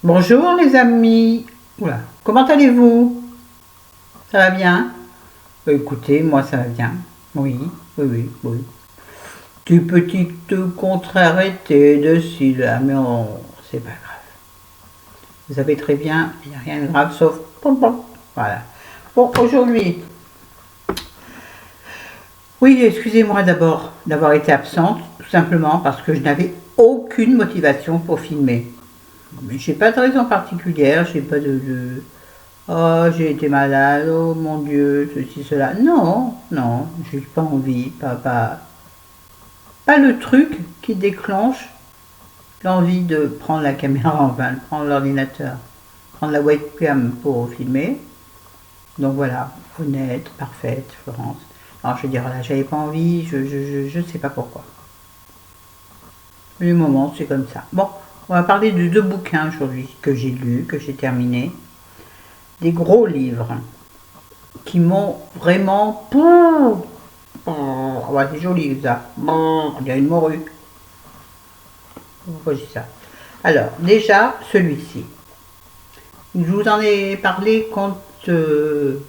Bonjour les amis. Oula, comment allez-vous? Ça va bien? Écoutez, moi ça va bien. Oui, oui, oui, oui. Des petites contrariétés de ci, là, mais c'est pas grave. Vous savez très bien, il n'y a rien de grave sauf... pom, pom. Voilà. Bon, aujourd'hui, oui, excusez-moi d'abord d'avoir été absente, tout simplement parce que je n'avais aucune motivation pour filmer. Mais j'ai pas de raison particulière, j'ai pas oh, j'ai été malade, oh mon Dieu, ceci, cela. Non, non, j'ai pas envie, pas le truc qui déclenche l'envie de prendre la caméra en main, de prendre l'ordinateur, prendre la webcam pour filmer. Donc voilà, honnête, parfaite, Florence. Alors je veux dire, là, j'avais pas envie, je sais pas pourquoi. Le moment, c'est comme ça. Bon, on va parler de deux bouquins aujourd'hui que j'ai lus, que j'ai terminés. Des gros livres qui m'ont vraiment... Oh, c'est joli ça. Il y a une morue. Pourquoi je dis ça? Alors, déjà, celui-ci. Je vous en ai parlé quand je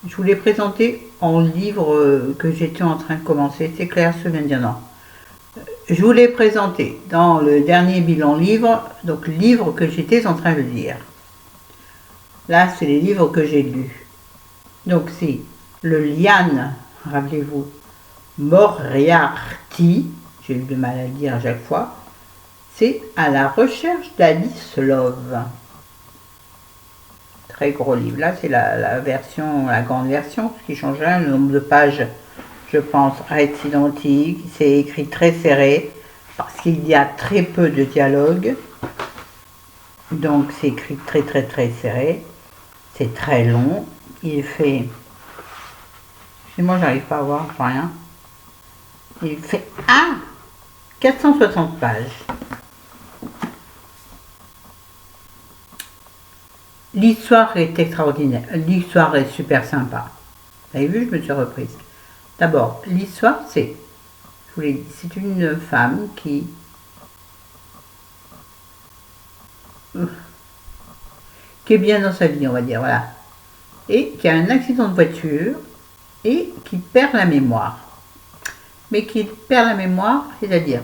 vous l'ai présenté en livre que j'étais en train de commencer. C'est clair, je viens de dire non. Je vous l'ai présenté dans le dernier bilan livre, donc livre que j'étais en train de lire. Là, c'est les livres que j'ai lus. Donc, c'est le Liane, rappelez-vous, Moriarty, j'ai eu du mal à le dire à chaque fois, c'est À la recherche d'Alice Love. Très gros livre. Là, c'est la version, la grande version, ce qui change rien. Le nombre de pages, je pense, reste identique. C'est écrit très serré parce qu'il y a très peu de dialogue. Donc, c'est écrit très, très, très serré. C'est très long. Il fait... Et moi, j'arrive pas à voir, rien. Il fait 460 pages. L'histoire est extraordinaire. L'histoire est super sympa. Vous avez vu, je me suis reprise. D'abord, l'histoire, c'est, je vous l'ai dit, c'est une femme qui est bien dans sa vie, on va dire, voilà. Et qui a un accident de voiture et qui perd la mémoire. Mais qui perd la mémoire, c'est-à-dire,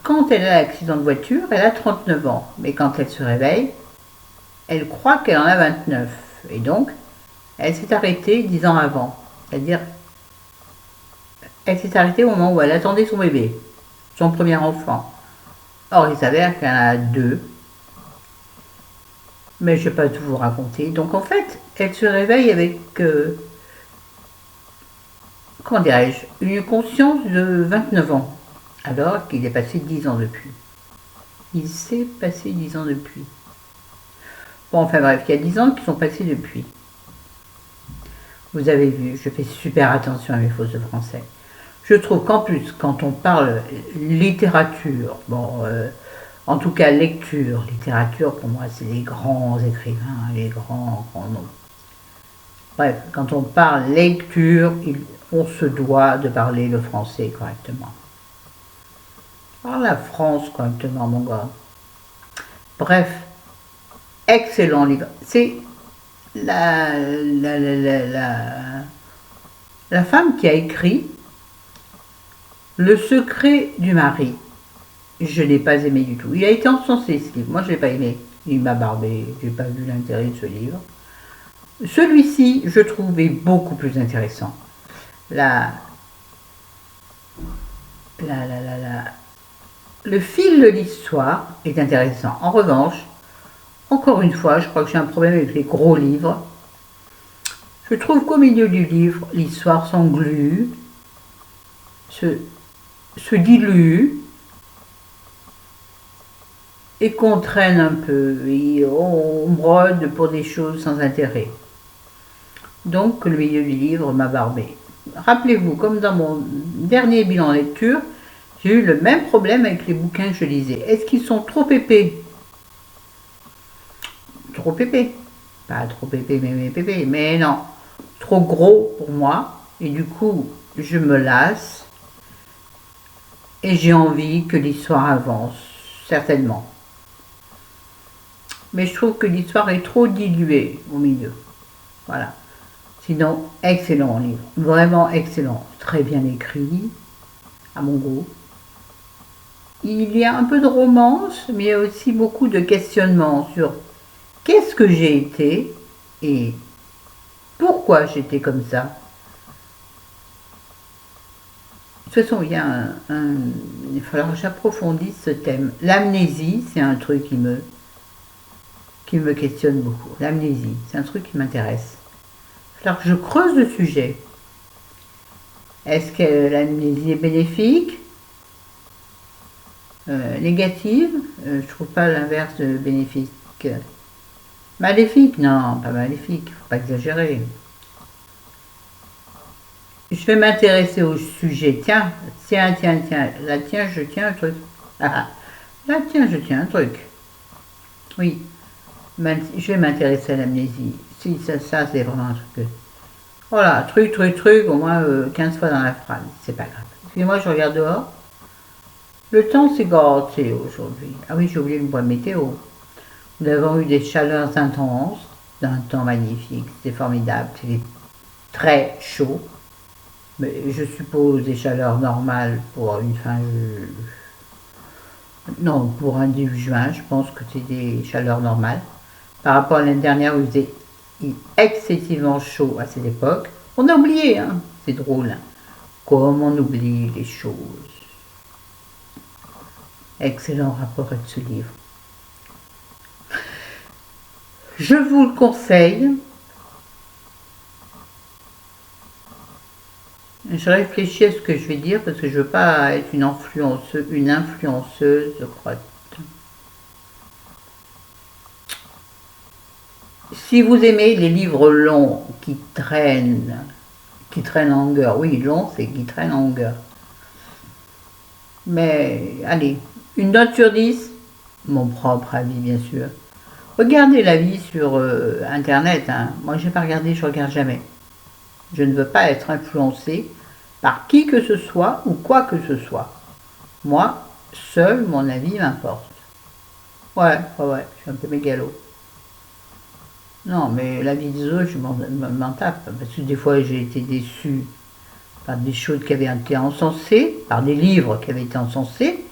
quand elle a l'accident de voiture, elle a 39 ans. Mais quand elle se réveille, elle croit qu'elle en a 29. Et donc, elle s'est arrêtée 10 ans avant. C'est-à-dire, elle s'est arrêtée au moment où elle attendait son bébé, son premier enfant. Or, il s'avère qu'elle en a deux. Mais je ne vais pas tout vous raconter. Donc, en fait, elle se réveille avec, comment dirais-je, une conscience de 29 ans. Alors qu'il est passé 10 ans depuis. Il s'est passé 10 ans depuis. Bon, enfin bref, il y a 10 ans qui sont passés depuis. Vous avez vu, je fais super attention à mes fautes de français. Je trouve qu'en plus, quand on parle littérature, bon, en tout cas lecture, littérature, pour moi, c'est les grands écrivains, les grands noms. Bref, quand on parle lecture, on se doit de parler le français correctement. Parle la France correctement, mon gars. Bref, excellent livre. C'est la femme qui a écrit Le secret du mari. Je n'ai pas aimé du tout. Il a été encensé ce livre. Moi, je n'ai pas aimé. Il m'a barbé. Je n'ai pas vu l'intérêt de ce livre. Celui-ci, je trouvais beaucoup plus intéressant. Le fil de l'histoire est intéressant. En revanche, encore une fois, je crois que j'ai un problème avec les gros livres. Je trouve qu'au milieu du livre, l'histoire s'englue, se dilue, et qu'on traîne un peu, et on brode pour des choses sans intérêt. Donc le milieu du livre m'a barbé. Rappelez-vous, comme dans mon dernier bilan lecture, j'ai eu le même problème avec les bouquins que je lisais. Est-ce qu'ils sont trop épais? Trop épais. Pas trop épais, mais non. Trop gros pour moi. Et du coup, je me lasse. Et j'ai envie que l'histoire avance. Certainement. mais je trouve que l'histoire est trop diluée au milieu. Voilà. Sinon, excellent livre, vraiment excellent, très bien écrit, à mon goût. Il y a un peu de romance, mais il y a aussi beaucoup de questionnements sur qu'est-ce que j'ai été et pourquoi j'étais comme ça. De toute façon, il va falloir que j'approfondisse ce thème. L'amnésie, c'est un truc qui me questionne beaucoup. L'amnésie, c'est un truc qui m'intéresse. Il va falloir que je creuse le sujet. Est-ce que l'amnésie est bénéfique, négative? Je trouve pas l'inverse de bénéfique. Maléfique? Non, pas maléfique, faut pas exagérer. Je vais m'intéresser au sujet. Tiens, là, tiens, je tiens un truc. Ah, là, tiens, je tiens un truc. Oui, je vais m'intéresser à l'amnésie. Si, ça c'est vraiment un truc. Voilà, truc, au moins 15 fois dans la phrase. C'est pas grave. Excusez-moi, je regarde dehors. Le temps s'est gâté aujourd'hui. Ah oui, j'ai oublié le point météo. Nous avons eu des chaleurs intenses, d'un temps magnifique. C'était formidable. C'était très chaud. Mais je suppose des chaleurs normales pour une fin non, pour un début juin, je pense que c'est des chaleurs normales. Par rapport à l'année dernière où il faisait excessivement chaud à cette époque, on a oublié, hein, c'est drôle. Hein. Comme on oublie les choses. Excellent rapport avec ce livre. Je vous le conseille. Je réfléchis à ce que je vais dire parce que je ne veux pas être une influenceuse, je crois. Si vous aimez les livres longs qui traînent en longueur, oui, long, c'est qui traînent en longueur. Mais allez, une note sur 10, mon propre avis bien sûr. Regardez l'avis sur internet, hein. Moi j'ai pas regardé, je regarde jamais. Je ne veux pas être influencé par qui que ce soit ou quoi que ce soit. Moi, seul mon avis m'importe. Ouais, je suis un peu mégalo. Non, mais l'avis des autres, je m'en tape. Parce que des fois, j'ai été déçue par des choses qui avaient été encensées, par des livres qui avaient été encensés,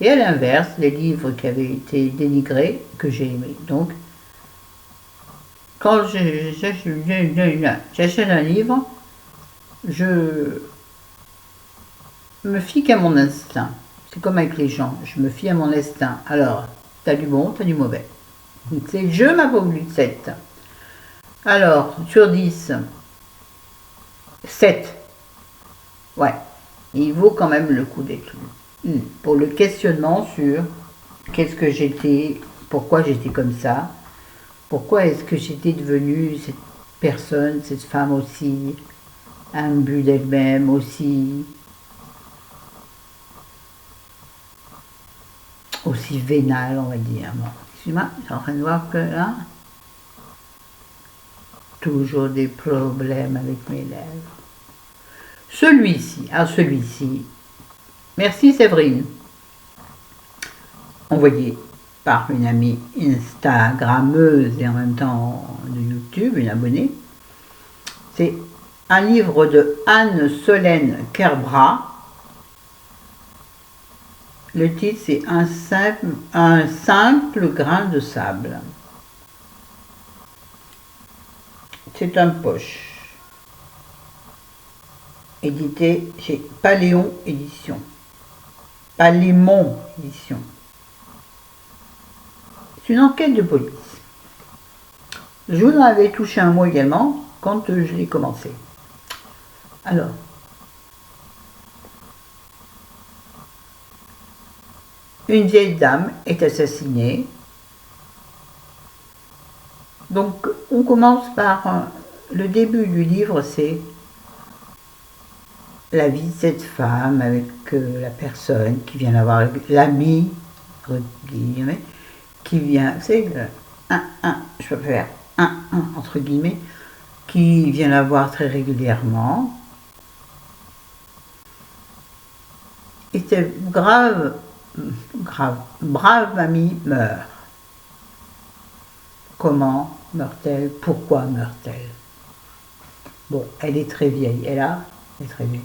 et à l'inverse, les livres qui avaient été dénigrés, que j'ai aimés. Donc, quand j'achète un livre, je me fie qu'à mon instinct. C'est comme avec les gens, je me fie à mon instinct. Alors, t'as du bon, t'as du mauvais. C'est le jeu, ma pauvre Lucette. Alors, sur 10, 7. Ouais, il vaut quand même le coup d'être lu. Pour le questionnement sur qu'est-ce que j'étais, pourquoi j'étais comme ça, pourquoi est-ce que j'étais devenue cette personne, cette femme aussi imbue d'elle-même, aussi vénale, on va dire. Bon, excuse-moi, je suis en train de voir que là, toujours des problèmes avec mes lèvres. Celui-ci, merci Séverine, envoyé par une amie Instagrammeuse et en même temps de YouTube, une abonnée. C'est un livre de Anne-Solène Kerbrat. Le titre c'est un simple grain de sable. C'est un poche. Édité chez Paléon Édition. Palémon Édition. C'est une enquête de police. Je vous en avais touché un mot également quand je l'ai commencé. Alors, une vieille dame est assassinée. Donc, on commence par le début du livre, c'est la vie de cette femme avec la personne qui vient l'avoir, l'ami, qui vient, c'est je peux faire entre guillemets, qui vient la voir très régulièrement. Et cette brave mamie meurt. Comment meurt-elle? Pourquoi meurt-elle? Bon, elle est très vieille, elle est très vieille.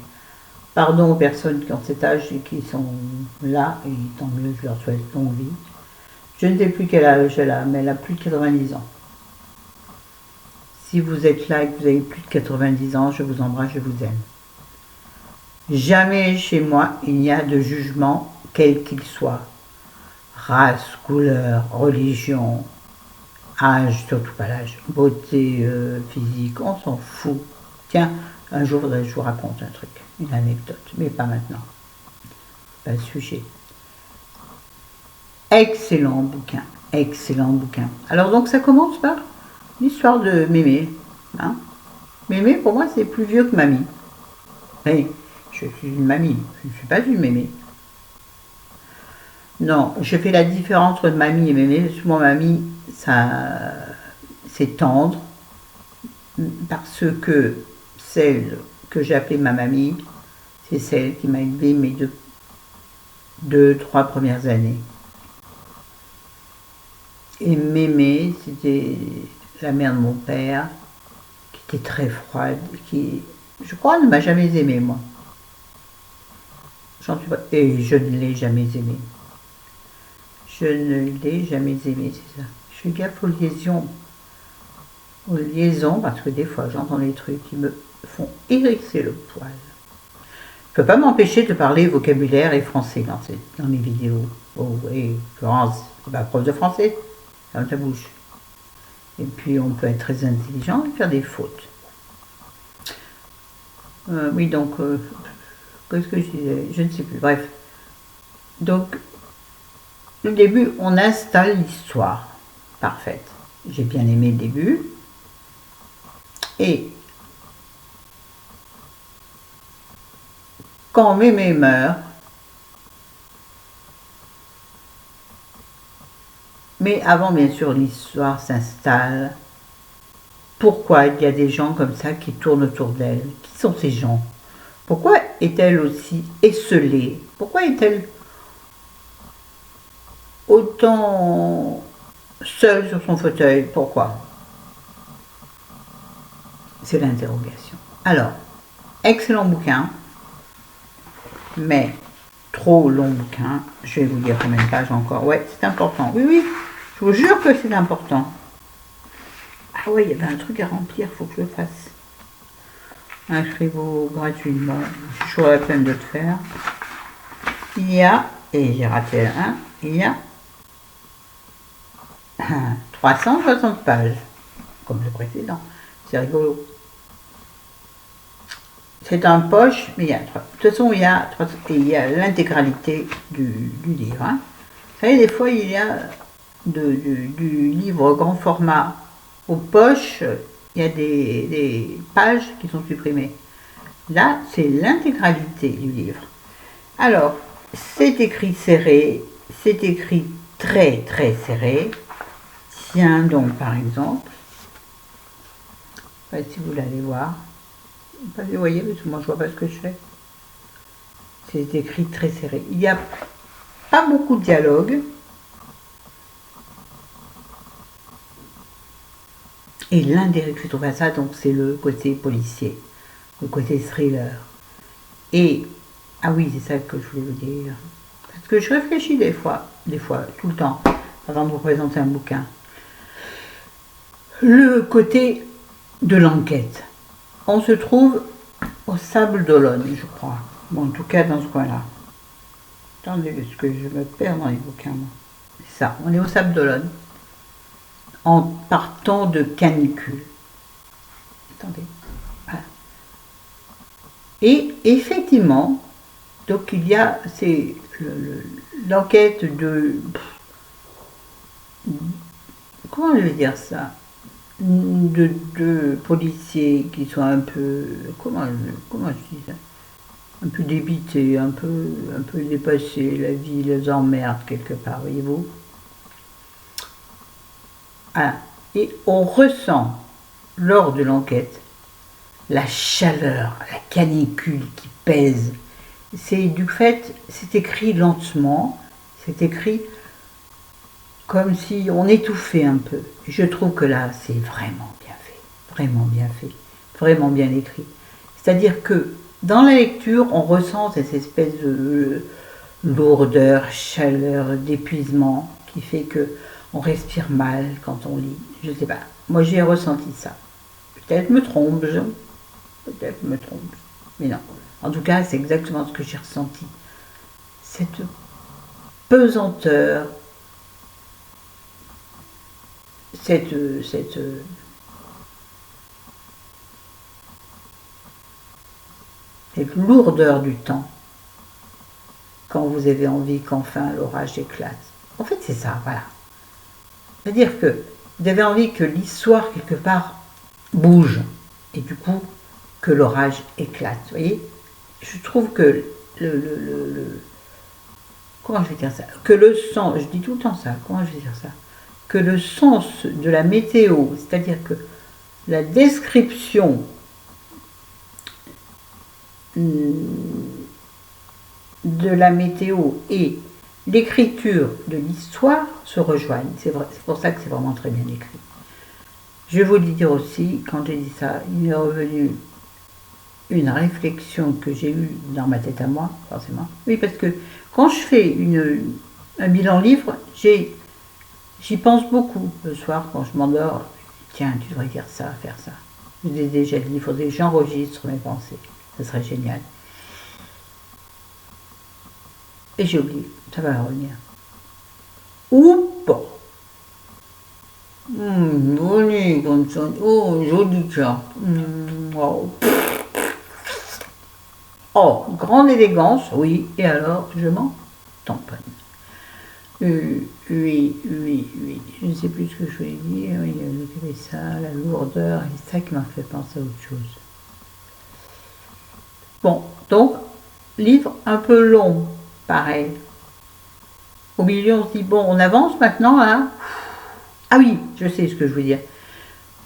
Pardon aux personnes qui ont cet âge et qui sont là, et tant mieux, je leur souhaite longue vie. Je ne sais plus quel âge elle a, mais elle a plus de 90 ans. Si vous êtes là et que vous avez plus de 90 ans, je vous embrasse, je vous aime. Jamais chez moi il n'y a de jugement, quel qu'il soit. Race, couleur, religion, âge, surtout pas l'âge, beauté physique, on s'en fout. Tiens, un jour, je vous raconte un truc, une anecdote, mais pas maintenant. Pas le sujet. Excellent bouquin, excellent bouquin. Alors donc ça commence par l'histoire de Mémé. Hein. Mémé, pour moi, c'est plus vieux que Mamie. Hey, je suis une mamie, je ne suis pas une Mémé. Non, je fais la différence entre Mamie et Mémé. Parce que moi, Mamie, ça, c'est tendre, parce que celle que j'ai appelée ma mamie, c'est celle qui m'a élevée mes deux, 3 premières années. Et Mémé, c'était la mère de mon père, qui était très froide, qui, je crois, ne m'a jamais aimée, moi. J'en suis pas, et je ne l'ai jamais aimée. Je ne l'ai jamais aimée, c'est ça. Je fais gaffe aux liaisons, parce que des fois, j'entends des trucs qui me font hérisser le poil. Je ne peux pas m'empêcher de parler vocabulaire et français dans les vidéos. Oh oui, Florence, c'est pas prof de français, dans ta bouche. Et puis on peut être très intelligent et faire des fautes. Oui, donc, qu'est-ce que je disais? Je ne sais plus, bref. Donc, au début, on installe l'histoire parfaite. J'ai bien aimé le début. Et quand Mémé meurt, mais avant bien sûr l'histoire s'installe, pourquoi il y a des gens comme ça qui tournent autour d'elle? Qui sont ces gens? Pourquoi est-elle aussi esselée? Pourquoi est-elle autant seule sur son fauteuil? Pourquoi? C'est l'interrogation. Alors, excellent bouquin, mais trop long bouquin. Je vais vous dire combien de pages encore. Ouais, c'est important. Oui, oui, je vous jure que c'est important. Ah ouais, il y avait un truc à remplir, il faut que je le fasse. Inscrivez-vous gratuitement. Je suis sur la peine de le faire. Il y a, et j'ai raté un, il y a 360 pages, comme le précédent. C'est rigolo. C'est un poche, mais il y a, de toute façon, il y a l'intégralité du livre. Hein. Vous savez, des fois, il y a du livre grand format aux poches, il y a des pages qui sont supprimées. Là, c'est l'intégralité du livre. Alors, c'est écrit serré, c'est écrit très très serré. Tiens donc, par exemple, je ne sais pas si vous l'allez voir. Vous voyez, parce que moi je vois pas ce que je fais. C'est écrit très serré. Il n'y a pas beaucoup de dialogue. Et l'un des que je trouve à ça, donc c'est le côté policier, le côté thriller. Et, ah oui, c'est ça que je voulais vous dire. Parce que je réfléchis des fois, tout le temps, avant de vous présenter un bouquin. Le côté de l'enquête. On se trouve au Sable d'Olonne, je crois. Bon, en tout cas, dans ce coin-là. Attendez, parce que je me perds dans les bouquins, moi. C'est ça, on est au Sable d'Olonne. En partant de Canicule. Attendez. Voilà. Et effectivement, donc il y a l'enquête de... Comment je vais dire ça? De deux policiers qui sont un peu... Comment je dis ça? Un peu débités, un peu dépassés, la vie les emmerde quelque part, voyez-vous? Ah, et on ressent, lors de l'enquête, la chaleur, la canicule qui pèse. C'est du fait, c'est écrit lentement, c'est écrit comme si on étouffait un peu. Je trouve que là, c'est vraiment bien fait, vraiment bien fait, vraiment bien écrit. C'est-à-dire que dans la lecture, on ressent cette espèce de lourdeur, chaleur, d'épuisement qui fait que on respire mal quand on lit. Je sais pas. Moi, j'ai ressenti ça. Peut-être me trompe, peut-être me trompe, mais non. En tout cas, c'est exactement ce que j'ai ressenti. Cette pesanteur, cette lourdeur du temps quand vous avez envie qu'enfin l'orage éclate. En fait, c'est ça, voilà. C'est-à-dire que vous avez envie que l'histoire, quelque part, bouge, et du coup, que l'orage éclate. Vous voyez, je trouve que comment je vais dire ça, que le sens, je dis tout le temps ça, comment je vais dire ça, que le sens de la météo, c'est-à-dire que la description de la météo et l'écriture de l'histoire se rejoignent. C'est pour ça que c'est vraiment très bien écrit. Je vais vous le dire aussi, quand j'ai dit ça, il m'est revenu une réflexion que j'ai eue dans ma tête à moi, forcément. Oui, parce que quand je fais un bilan livre, j'y pense beaucoup le soir quand je m'endors. Tiens, tu devrais dire ça, faire ça. Je l'ai déjà dit, il faudrait que j'enregistre mes pensées. Ce serait génial. Et j'ai oublié, ça va revenir. Ou pas. Joli comme ça. Oh, joli chat. Wow. Oh, grande élégance, oui. Et alors, je m'en tamponne. Oui. Je ne sais plus ce que je voulais dire. Oui, il y avait ça, la lourdeur. Et c'est ça qui m'a fait penser à autre chose. Bon, donc, livre un peu long, pareil. Au milieu, on se dit, bon, on avance maintenant, hein. Ah oui, je sais ce que je veux dire.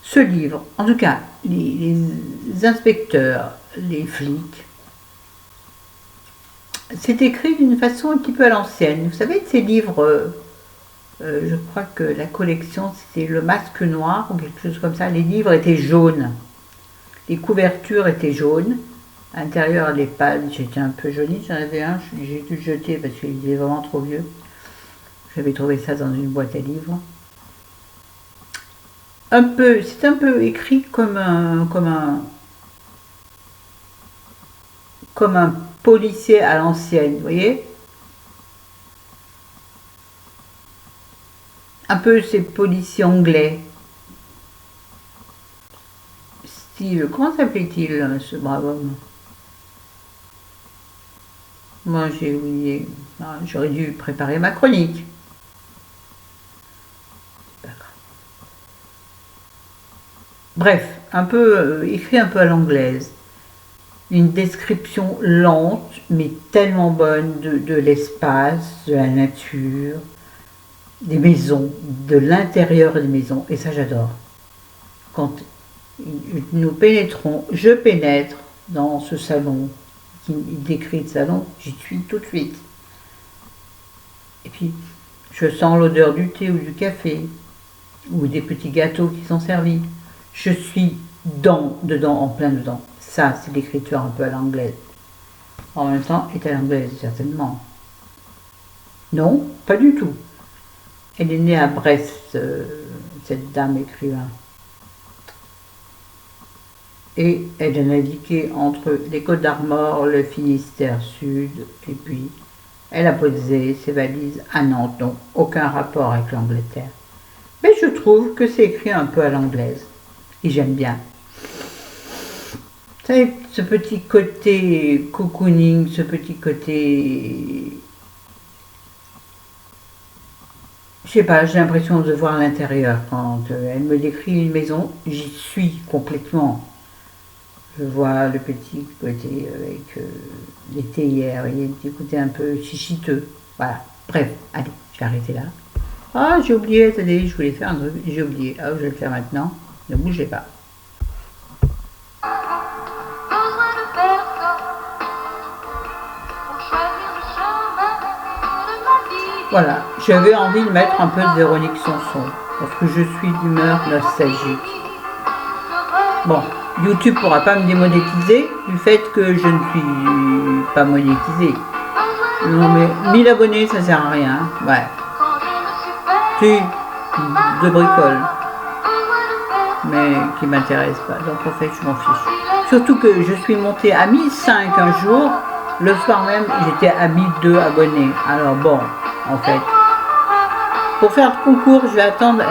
Ce livre, en tout cas, les inspecteurs, les flics, c'est écrit d'une façon un petit peu à l'ancienne. Vous savez, ces livres, je crois que la collection, c'était Le Masque Noir ou quelque chose comme ça. Les livres étaient jaunes. Les couvertures étaient jaunes. À l'intérieur, les pages étaient un peu jaunies. J'en avais un, j'ai dû le jeter parce qu'il était vraiment trop vieux. J'avais trouvé ça dans une boîte à livres. C'est un peu écrit comme un policier à l'ancienne, vous voyez? Un peu ces policiers anglais. Style, comment s'appelait-il ce brave homme? Moi j'ai oublié. Ah, j'aurais dû préparer ma chronique. Bref, un peu écrit un peu à l'anglaise. Une description lente, mais tellement bonne de l'espace, de la nature, des maisons, de l'intérieur des maisons. Et ça, j'adore. Quand nous pénétrons, je pénètre dans ce salon, il décrit le salon, j'y suis tout de suite. Et puis, je sens l'odeur du thé ou du café, ou des petits gâteaux qui sont servis. Je suis dedans, en plein dedans. Ça, c'est l'écriture un peu à l'anglaise. En même temps, est à l'anglaise, certainement. Non, pas du tout. Elle est née à Brest, cette dame écrivain. Et elle a navigué entre les Côtes d'Armor, le Finistère Sud, et puis elle a posé ses valises à Nantes, donc aucun rapport avec l'Angleterre. Mais je trouve que c'est écrit un peu à l'anglaise, et j'aime bien. Vous savez, ce petit côté cocooning, ce petit côté... Je sais pas, j'ai l'impression de voir l'intérieur. Quand elle me décrit une maison, j'y suis complètement. Je vois le petit côté avec les théières, et le petit côté un peu chichiteux. Voilà. Bref, allez, je vais arrêter là. Ah, j'ai oublié, attendez, je voulais faire un truc, j'ai oublié. Ah, je vais le faire maintenant. Ne bougez pas. Voilà, j'avais envie de mettre un peu de Véronique Sanson, parce que je suis d'humeur nostalgique. Bon, YouTube pourra pas me démonétiser du fait que je ne suis pas monétisé. Non mais 1000 abonnés ça sert à rien, ouais. Si, de bricole. Mais qui m'intéresse pas, donc en fait je m'en fiche. Surtout que je suis montée à 1005 un jour, le soir même j'étais à 1002 abonnés. Alors bon, en fait, pour faire le concours, je vais attendre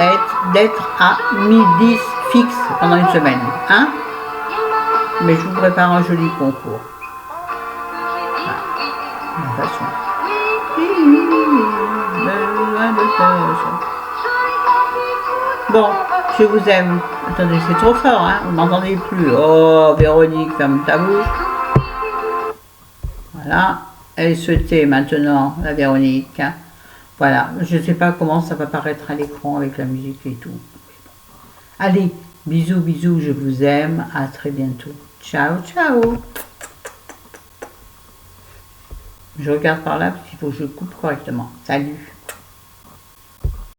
d'être à 1010 fixe pendant une semaine, hein. Mais je vous prépare un joli concours. Voilà. De toute façon. Bon, je vous aime. Attendez, c'est trop fort, hein, vous m'entendez plus. Oh, Véronique, ferme ta bouche. Voilà, elle se tait maintenant, la Véronique. Voilà, je ne sais pas comment ça va paraître à l'écran avec la musique et tout. Allez, bisous, bisous, je vous aime. À très bientôt. Ciao, ciao. Je regarde par là parce qu'il faut que je coupe correctement. Salut.